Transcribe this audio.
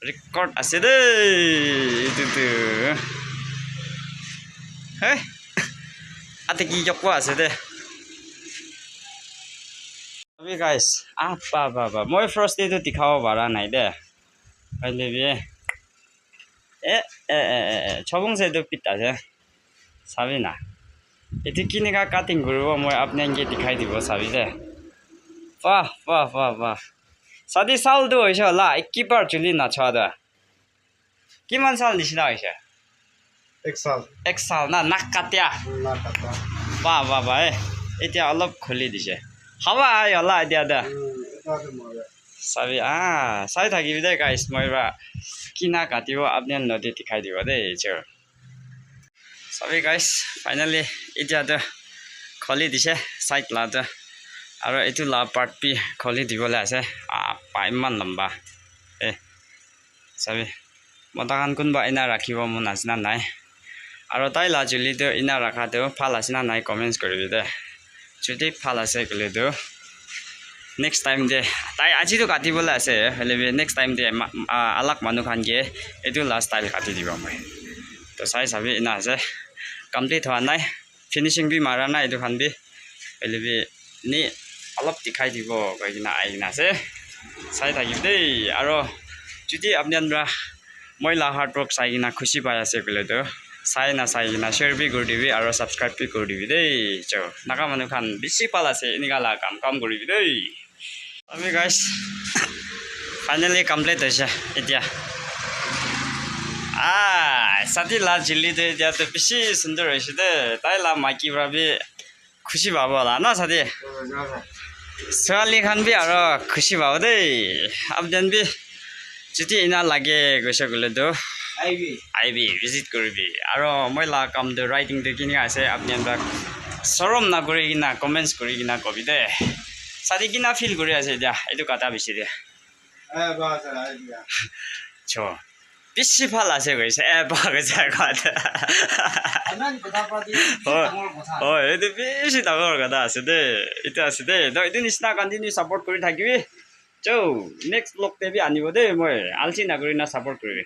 record আছে দেই এইটো হে আতে কি জকৱা আছে দে अभी गाइस बाबा মই ফাৰ্স্ট এইটো দেখাব পাৰা নাই দে কাইলে বি ছবং সেটো পিটাছে চাবি না এটি কিনেকা কাটিং কৰিব মই আপোনাক দেখাই দিব চাবি দে বাহ সাদি সাল দো হৈছে লা কিপাৰ চলি না ছাদা কিমান সাল নিচিনা হৈছে এক সাল না নাক কাটিয়া বাহ এতিয়া অলপ খুলি দিছে হাৱা আইলা দিয়া দা চাবি চাই থাকিবি দে গাইস মইবা কিনা কাটিব আপোনাক নদী দেখাই দিব দে চাবি গাইস ফাইনালি এতিয়া দে খুলি দিছে সাইড লাদা আৰু এটো লা পাৰ্ট পি খুলি দিবলৈ আছে পাইমান লম্বা চাবি মতাকান কোনবা ইনা ৰাখিব মন আছে না নাই আৰু তাই লা জুলিটো ইনা ৰাখাটো ভাল আছে না নাই কমেন্টছ কৰিবি দে যদি ভাল আছে কলেতো নেক্সট টাইম দে তাই আজিটো কাটিবলৈ আছে হলে নেক্সট টাইম দে আলাক মানুহ খান গে এটো লাষ্ট স্টাইল কাটি দিব মই তো চাই চাবি ইনা আছে কমপ্লিট হোৱা নাই ফিনিশিং বি মাৰা নাই এটো খান বি হলে নি অলপ দেখাই দিব কইনা আইনা আছে চাই থাকিব দেই আৰু যদি আপোনাৰা মই লাহার টক চাইনা খুশি পাই আছে কলেতো চাই না চাইনা শেয়ার বি কৰি দিবি আৰু সাবস্ক্ৰাইব বি কৰি দিবি দেই নাকা মানুহ খান বেছি পাল আছে এনিগালা কাম কৰিবি দেই আমি গাইস ফাইনালি কমপ্লিট হৈছে এতিয়া সাথী লা জিলি দে এতিয়া তো বেছি সুন্দৰ হৈছে দে তাই লা মাইকি ভাবি খুশি পাব লা না সাথী ছোৱালী খান বি আৰু খুশি পাব দেই আপডেন বি যদি ইনা লাগে গৈছে গলেতো আইবি ভিজিট কৰিবি আৰু মই লা কাম দে ৰাইটিং দে কিনি আছে আপোনাক শৰম না কৰি কিনা কমেন্টছ কৰি কিনা কবি দে সাদি কিনা ফিল কৰি আছে দিয়া এটো কাটা বেছি দে ছ বেছি ভাল আছে গৈছে বাগজা কথা এটো বেছি ডাঙৰ কথা আছে দে এটা আছে দে এটো নিচিনা কন্টিনিউ সাপোৰ্ট কৰি থাকিবি নেক্সট ব্লগ তে বি আনিব দে মই আলচি না কৰি না সাপোৰ্ট কৰিবি